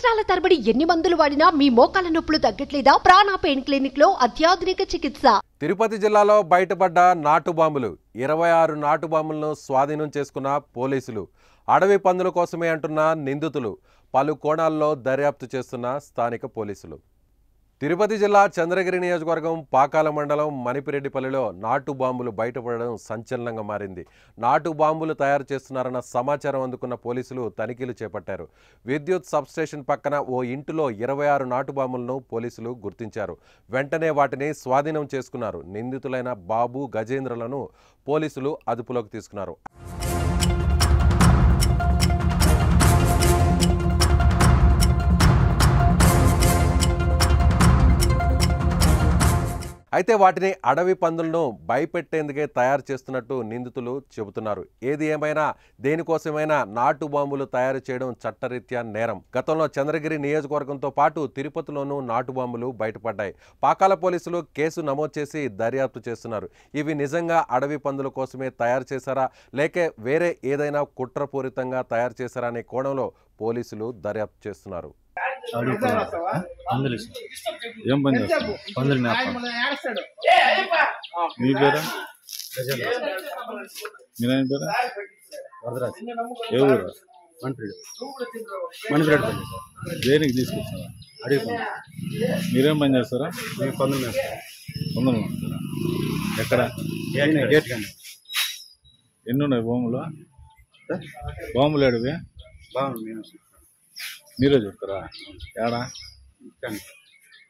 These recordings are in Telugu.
సంవత్సరాల తరబడి ఎన్ని మందులు వాడినా మీ మోకాల నొప్పులు తగ్గట్లేదా? ప్రాణ పెయిన్ క్లినిక్ లో అత్యాధునిక చికిత్స. తిరుపతి జిల్లాలో బయటపడ్డ నాటు బాంబులు 26 నాటు బాంబులను స్వాధీనం చేసుకున్న పోలీసులు. అడవి పందుల కోసమే అంటున్న నిందితులు. పలు కోణాల్లో దర్యాప్తు చేస్తున్న స్థానిక పోలీసులు. తిరుపతి జిల్లా చంద్రగిరి నియోజకవర్గం పాకాల మండలం మణిపిరెడ్డిపల్లిలో నాటు బాంబులు బయటపడడం సంచలనంగా మారింది. నాటు బాంబులు తయారు చేస్తున్నారన్న సమాచారం అందుకున్న పోలీసులు తనిఖీలు చేపట్టారు. విద్యుత్ సబ్స్టేషన్ పక్కన ఓ ఇంటిలో 26 నాటు బాంబులను పోలీసులు గుర్తించారు. వెంటనే వాటిని స్వాధీనం చేసుకున్నారు. నిందితులైన బాబు, గజేంద్రలను పోలీసులు అదుపులోకి తీసుకున్నారు. అయితే వాటిని అడవి పందులను భయపెట్టేందుకే తయారు చేస్తున్నట్టు నిందితులు చెబుతున్నారు. ఏది ఏమైనా దేనికోసమైనా నాటు బాంబులు తయారు చేయడం చట్టరీత్యా నేరం. గతంలో చంద్రగిరి నియోజకవర్గంతో పాటు తిరుపతిలోనూ నాటు బాంబులు బయటపడ్డాయి. పాకాల పోలీసులు కేసు నమోదు చేసి దర్యాప్తు చేస్తున్నారు. ఇవి నిజంగా అడవి పందుల కోసమే తయారు చేశారా, లేక వేరే ఏదైనా కుట్రపూరితంగా తయారు చేశారా అనే కోణంలో పోలీసులు దర్యాప్తు చేస్తున్నారు. ఏం పని చేస్తాను? పందులు మీ పేరా? మీ నాయన పేరా? వరదరాజు. ఏ ఊరు? మణిపిరెడ్డి. దేనికి తీసుకొచ్చారా? అడిగి పండు. మీరేం పని చేస్తారా? మేము పందులు వేస్తాం. పందులు వేస్తారా? ఎక్కడ? గేట్ కానీ. ఎన్ని ఉన్నాయి భూములు? బాంబులు ఏడవి? బాగుంది. మీరే చెప్తారా? ఏడా?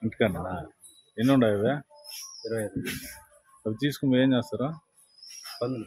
ఇంటికన్నా. ఎన్ని ఉన్నాయి అవి? 25. అవి తీసుకుని ఏం చేస్తారా? పందులు